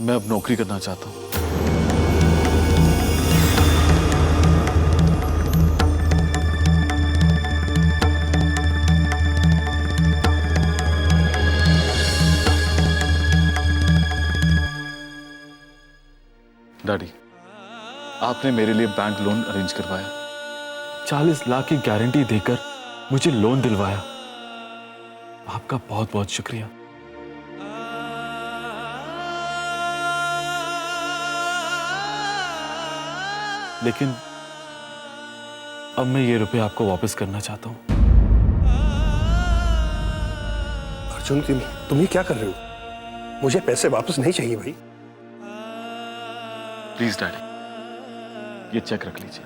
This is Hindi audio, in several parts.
मैं अब नौकरी करना चाहता हूँ। डैडी, आपने मेरे लिए बैंक लोन अरेंज करवाया, 40 लाख की गारंटी देकर मुझे लोन दिलवाया। आपका बहुत बहुत शुक्रिया। लेकिन अब मैं ये रुपए आपको वापस करना चाहता हूं। अर्जुन, तुम ये क्या कर रहे हो? मुझे पैसे वापस नहीं चाहिए भाई। प्लीज डैडी, ये चेक रख लीजिए।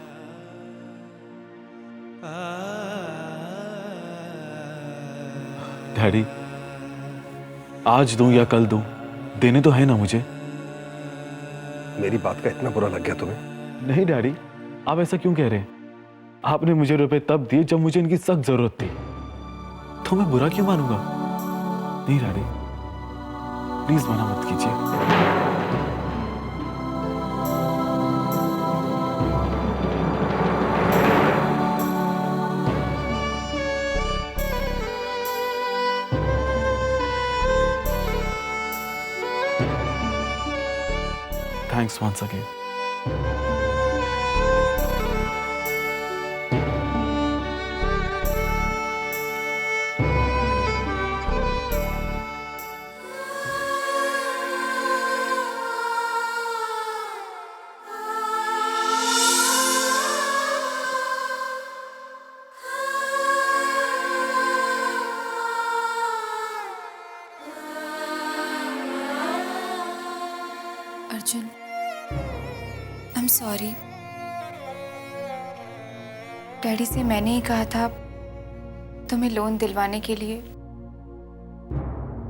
डैडी, आज दूं या कल दूं, देने तो है ना मुझे। मेरी बात का इतना बुरा लग गया तुम्हें? नहीं डैडी, आप ऐसा क्यों कह रहे हैं? आपने मुझे रुपए तब दिए जब मुझे इनकी सख्त जरूरत थी, तो मैं बुरा क्यों मानूंगा? नहीं डैडी, प्लीज मना मत कीजिए। Thanks once again. Arjun, I am sorry. Daddy से मैंने ही कहा था तुम्हें लोन दिलवाने के लिए।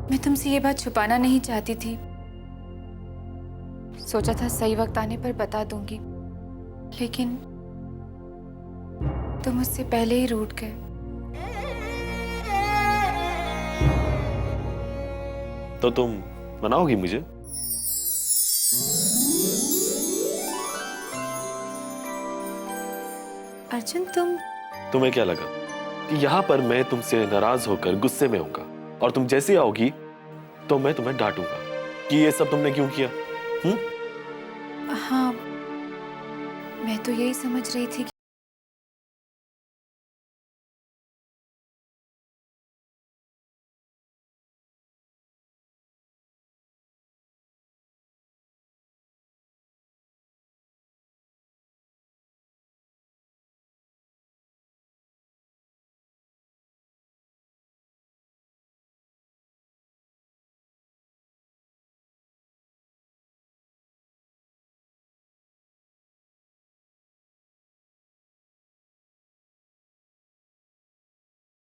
मैं तुमसे ये बात छुपाना नहीं चाहती थी। सोचा था सही वक्त आने पर बता दूंगी, लेकिन तुम मुझसे पहले ही रूठ गए। तो तुम मनाओगी मुझे? अर्जुन, तुम्हें क्या लगा कि यहाँ पर मैं तुमसे नाराज होकर गुस्से में होऊंगा और तुम जैसे आओगी तो मैं तुम्हें डांटूंगा कि ये सब तुमने क्यों किया? हाँ, मैं तो यही समझ रही थी कि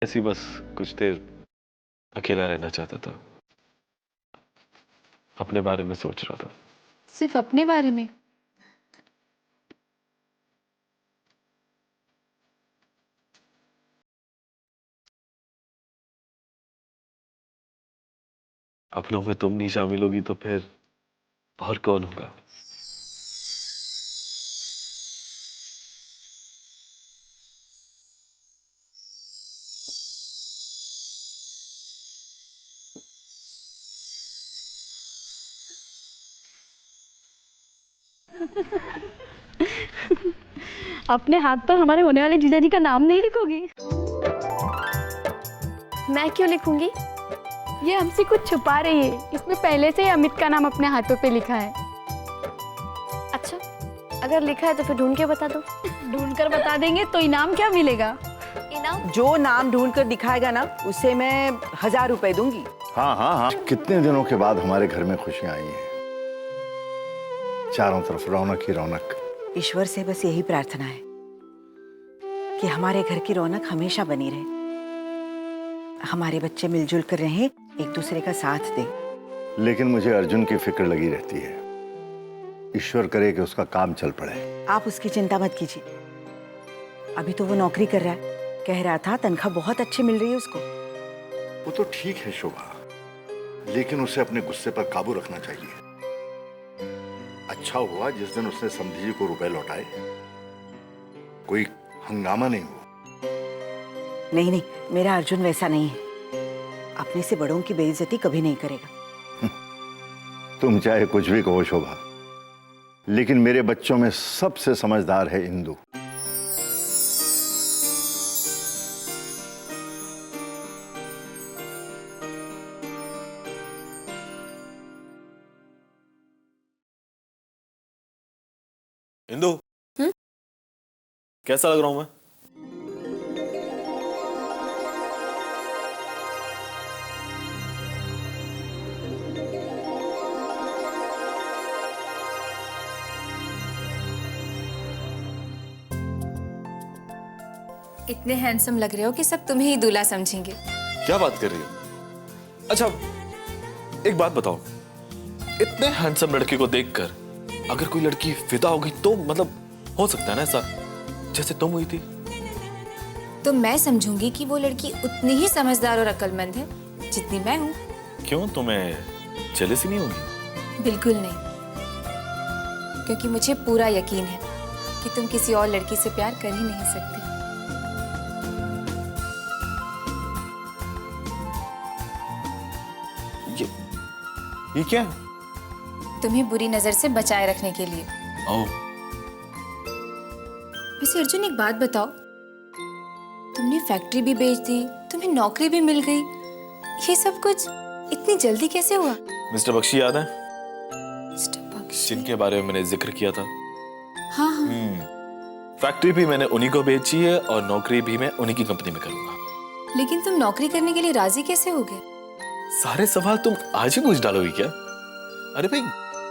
ऐसी बस कुछ देर अकेला रहना चाहता था, अपने बारे में सोच रहा था। सिर्फ अपने बारे में? अपनों में तुम नहीं शामिल होगी तो फिर और कौन होगा? अपने हाथ पर हमारे होने वाले जीजा जी का नाम नहीं लिखोगी? मैं क्यों लिखूंगी? ये हमसे कुछ छुपा रही है। इसमें पहले से ही अमित का नाम अपने हाथों पे लिखा है। अच्छा, अगर लिखा है तो फिर ढूंढ के बता दो। ढूंढ कर बता देंगे तो इनाम क्या मिलेगा? इनाम? जो नाम ढूंढ कर दिखाएगा ना, उसे मैं 1000 रुपए दूंगी। हाँ हाँ हाँ, कितने दिनों के बाद हमारे घर में खुशियां आई हैं। चारों तरफ रौनक ही रौनक। ईश्वर से बस यही प्रार्थना है कि हमारे घर की रौनक हमेशा बनी रहे, हमारे बच्चे मिलजुल कर रहें, एक दूसरे का साथ दें। लेकिन मुझे अर्जुन की फिक्र लगी रहती है। ईश्वर करे कि उसका काम चल पड़े। आप उसकी चिंता मत कीजिए। अभी तो वो नौकरी कर रहा है, कह रहा था तनख्वाह बहुत अच्छी मिल रही है उसको। वो तो ठीक है शोभा, लेकिन उसे अपने गुस्से पर काबू रखना चाहिए। अच्छा हुआ जिस दिन उसने समधी जी को रुपए लौटाए, कोई हंगामा नहीं हुआ। नहीं नहीं, मेरा अर्जुन वैसा नहीं है। अपने से बड़ों की बेइज्जती कभी नहीं करेगा। तुम चाहे कुछ भी कहो शोभा, लेकिन मेरे बच्चों में सबसे समझदार है इंदु। इंदु, कैसा लग रहा हूं मैं? इतने हैंडसम लग रहे हो कि सब तुम्हें ही दूल्हा समझेंगे। क्या बात कर रही हो? अच्छा, एक बात बताओ, इतने हैंडसम लड़के को देखकर अगर कोई लड़की फिदा होगी तो मतलब हो सकता है ना ऐसा, जैसे तुम हुई थी? तो मैं समझूंगी कि वो लड़की उतनी ही समझदार और अक्लमंद है जितनी मैं हूँ। क्यों, तुम्हें जेलसी नहीं होगी? बिल्कुल नहीं, क्योंकि मुझे पूरा यकीन है कि तुम किसी और लड़की से प्यार कर ही नहीं सकते। ये क्या है? तुम्हें बुरी नजर से बचाए रखने के लिए। ओह, वैसे अर्जुन एक बात बताओ, तुमने फैक्ट्री भी बेच दी, तुम्हें नौकरी भी मिल गई, ये सब कुछ इतनी जल्दी कैसे हुआ? मिस्टर बख्शी याद है मिस्टर बख्शी? जिनके बारे में मैंने जिक्र किया था? हाँ हाँ। फैक्ट्री भी मैंने उन्हीं को बेची है और नौकरी भी मैं उन्हीं की कंपनी में करूंगा। लेकिन तुम नौकरी करने के लिए राजी कैसे हो गए? सारे सवाल तुम आज ही पूछ डालोगी क्या? अरे भाई,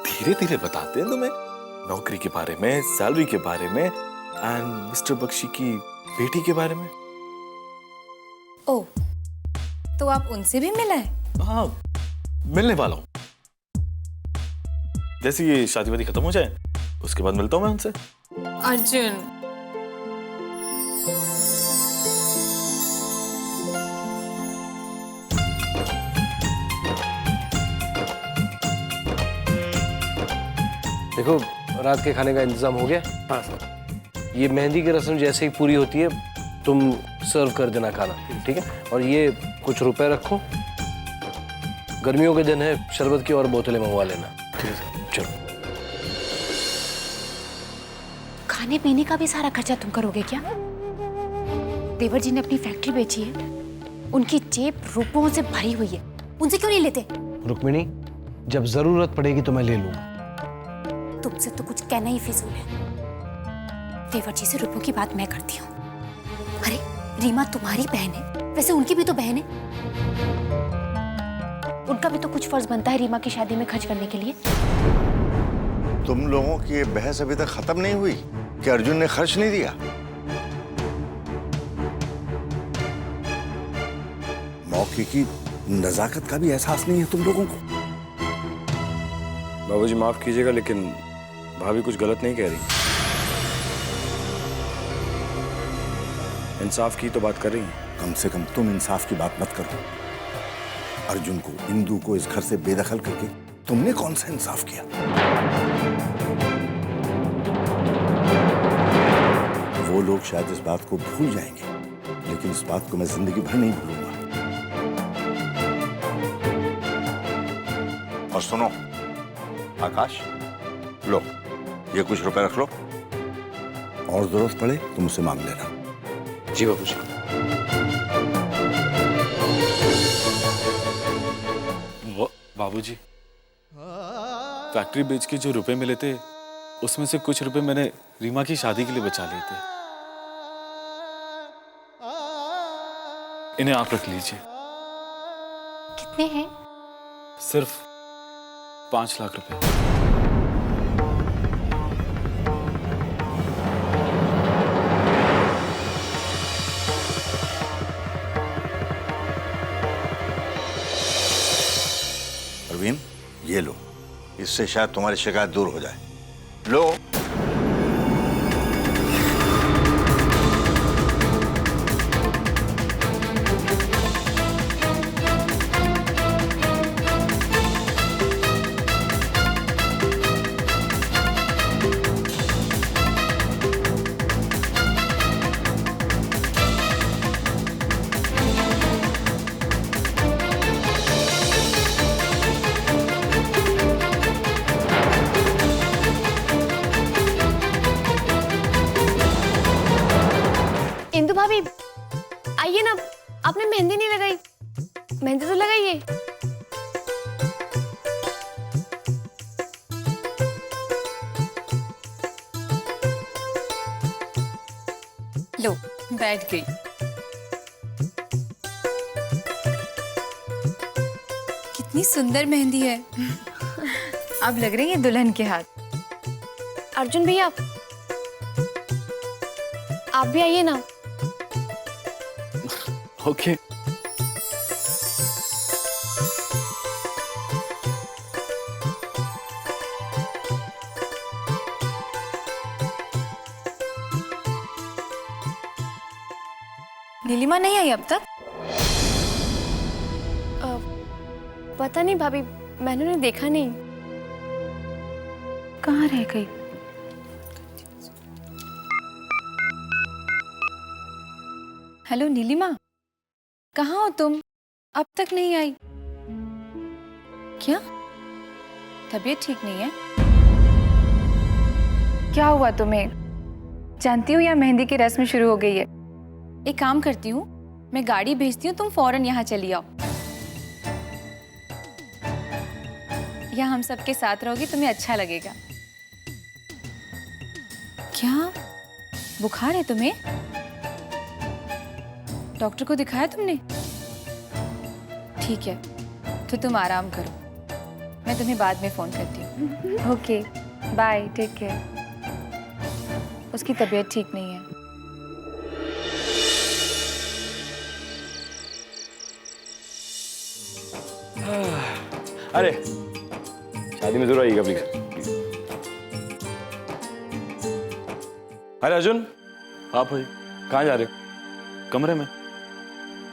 धीरे धीरे बताते हैं तुम्हें, नौकरी के बारे में, सैलरी के बारे में एंड मिस्टर बख्शी की बेटी के बारे में। ओह, तो आप उनसे भी मिला है? हाँ, मिलने वाला हूँ। जैसे ये शादी वादी खत्म हो जाए उसके बाद मिलता हूँ मैं उनसे। अर्जुन, देखो, रात के खाने का इंतजाम हो गया? हाँ सर। ये मेहंदी की रस्म जैसे ही पूरी होती है तुम सर्व कर देना खाना, ठीक है? और ये कुछ रुपए रखो, गर्मियों के दिन है, शरबत की और बोतलें मंगवा लेना। ठीक है सर। चलो। खाने पीने का भी सारा खर्चा तुम करोगे क्या? देवर जी ने अपनी फैक्ट्री बेची है, उनकी जेब रुपयों से भरी हुई है, उनसे क्यों नहीं लेते? रुक्मिणी, जब जरूरत पड़ेगी तो मैं ले लूंगा। तुमसे तो कुछ कहना ही फिजूल है। देवर जी से रुपयों की बात मैं करती हूँ। अरे रीमा तुम्हारी बहन है, वैसे उनकी भी तो बहन है, उनका भी तो कुछ फर्ज बनता है रीमा की शादी में खर्च करने के लिए। तुम लोगों की ये बहस अभी तक खत्म नहीं हुई कि अर्जुन ने खर्च नहीं दिया? मौके की नजाकत का भी एहसास नहीं है तुम लोगों को? बाबूजी माफ कीजिएगा, लेकिन भाभी कुछ गलत नहीं कह रही। इंसाफ की तो बात कर रही हैं। कम से कम तुम इंसाफ की बात मत करो। अर्जुन को, इंदु को इस घर से बेदखल करके तुमने कौन सा इंसाफ किया? वो लोग शायद इस बात को भूल जाएंगे, लेकिन इस बात को मैं जिंदगी भर नहीं भूलूंगा। और सुनो आकाश, लो ये कुछ रुपए रख लो, और जरूरत पड़े तो मुझसे मांग लेना। जी बाबूजी। बाबूजी, फैक्ट्री बेच के जो रुपए मिले थे उसमें से कुछ रुपए मैंने रीमा की शादी के लिए बचा लिए थे। इन्हें आप रख लीजिए। कितने हैं? सिर्फ 5 लाख रुपए। परवीन, ये लो, इससे शायद तुम्हारी शिकायत दूर हो जाए। लो। मेहंदी तो लगाइए। लो, बैठ गई। कितनी सुंदर मेहंदी है। अब लग रही है दुल्हन के हाथ। अर्जुन भैया, आप भी आइए ना। ओके। नीलिमा नहीं आई अब तक? पता नहीं भाभी, मैंने उन्हें देखा नहीं। कहाँ रह गई? हेलो नीलिमा, कहाँ हो तुम? अब तक नहीं आई। क्या तबीयत ठीक नहीं है? क्या हुआ तुम्हें? जानती हो यहाँ मेहंदी की रस्म शुरू हो गई है। एक काम करती हूँ, मैं गाड़ी भेजती हूँ, तुम फौरन यहाँ चली आओ। यहाँ हम सबके साथ रहोगी, तुम्हें अच्छा लगेगा। क्या बुखार है तुम्हें? डॉक्टर को दिखाया तुमने? ठीक है, तो तुम आराम करो, मैं तुम्हें बाद में फोन करती हूँ। Okay bye, take care. उसकी तबीयत ठीक नहीं है। अरे शादी में जरूर आइएगा प्लीज। अरे अर्जुन, हाँ भाई। कहाँ जा रहे हो? कमरे में।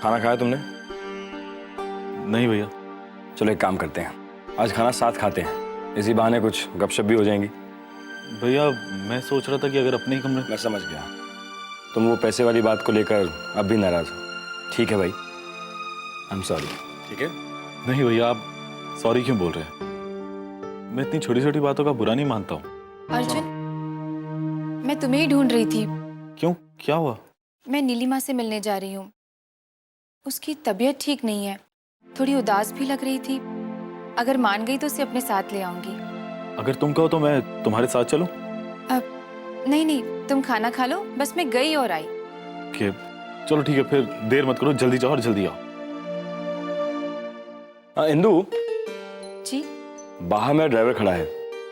खाना खाया तुमने? नहीं भैया। चलो एक काम करते हैं, आज खाना साथ खाते हैं, इसी बहाने कुछ गपशप भी हो जाएंगी। भैया मैं सोच रहा था कि अगर अपने ही कमरे। मैं समझ गया, तुम वो पैसे वाली बात को लेकर अब भी नाराज हो। ठीक है भाई, आई एम सॉरी। ठीक है? नहीं भैया, आप सॉरी क्यों बोल रहे हैं? मैं इतनी छोटी छोटी बातों का बुरा नहीं मानता हूँ। अर्जुन, मैं तुम्हें ही ढूंढ रही थी। क्यों, क्या हुआ? मैं नीलिमा से मिलने जा रही हूँ। उसकी तबीयत ठीक नहीं है, थोड़ी उदास भी लग रही थी। अगर मान गई तो उसे अपने साथ ले आऊंगी। अगर तुम कहो तो मैं तुम्हारे साथ चलूं? नहीं नहीं, तुम खाना खा लो, बस मैं गई और आई। कि चलो ठीक है, फिर देर मत करो, जल्दी जाओ और जल्दी आओ। इंदु जी? बाहर मेरा ड्राइवर खड़ा है,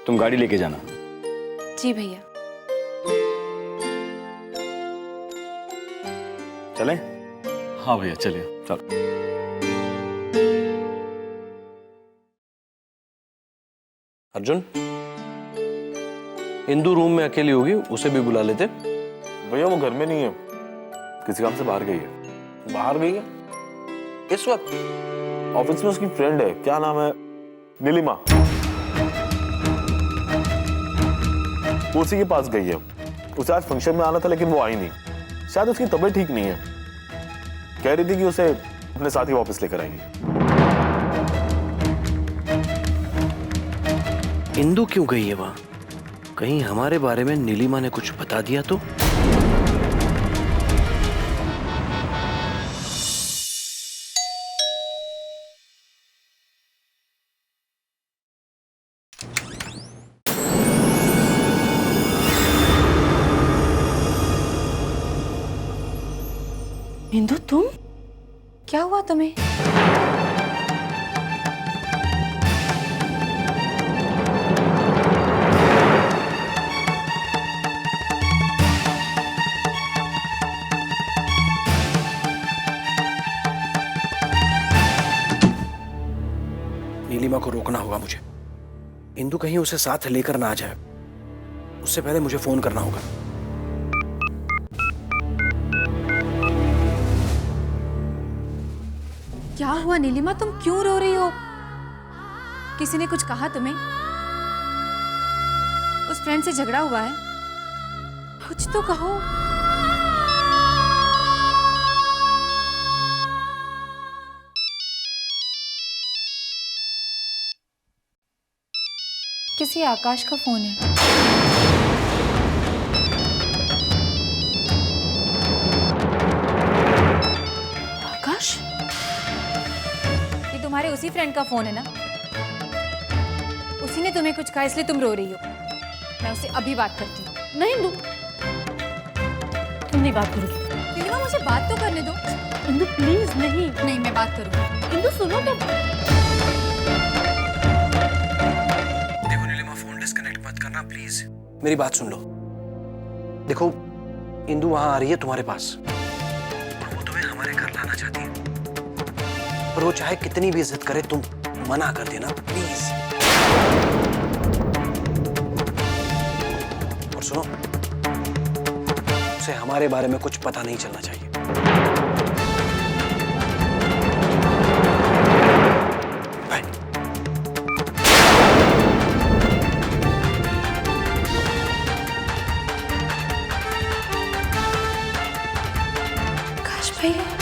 तुम गाड़ी लेके जाना। जी भैया। चलें? हाँ भैया चलिए। चलो। अर्जुन, इंदु रूम में अकेली होगी, उसे भी बुला लेते। भैया वो घर में नहीं है, किसी काम से बाहर गई है। बाहर गई है इस वक्त? ऑफिस में उसकी फ्रेंड है, क्या नाम है, नीलिमा, वो उसी के पास गई है। उसे आज फंक्शन में आना था लेकिन वो आई नहीं, शायद उसकी तबीयत ठीक नहीं है। कह रही थी कि उसे अपने साथ ही वापस लेकर आएंगे। इंदु क्यों गई है वहां? कहीं हमारे बारे में नीलिमा ने कुछ बता दिया तो? इंदु, तुम? क्या हुआ तुम्हें? नीलिमा को रोकना होगा मुझे। इंदु कहीं उसे साथ लेकर ना आ जाए, उससे पहले मुझे फोन करना होगा। क्या हुआ नीलिमा, तुम क्यों रो रही हो? किसी ने कुछ कहा तुम्हें? उस फ्रेंड से झगड़ा हुआ है? कुछ तो कहो। किसी आकाश का फोन है। आकाश? तुम्हारे उसी फ्रेंड का फोन है ना? उसी ने तुम्हें कुछ कहा इसलिए तुम रो रही हो। मैं उससे अभी बात करती हूँ। नहीं इंदु, तुम नहीं बात करोगी। नीलिमा मुझे बात तो करने दो। इंदु प्लीज नहीं। नहीं, मैं बात करूँगी। इंदु सुनो तो। देखो नीलिमा, फोन डिस्कनेक्ट मत करना प्लीज। मेरी बात सुन लो। देखो इंदु वहां आ रही है तुम्हारे पास और वो तुम्हें हमारे घर लाना चाहती है, पर वो चाहे कितनी भी इज्जत करे तुम मना कर देना प्लीज। और सुनो, उसे हमारे बारे में कुछ पता नहीं चलना चाहिए। बाय। आकाश भैया।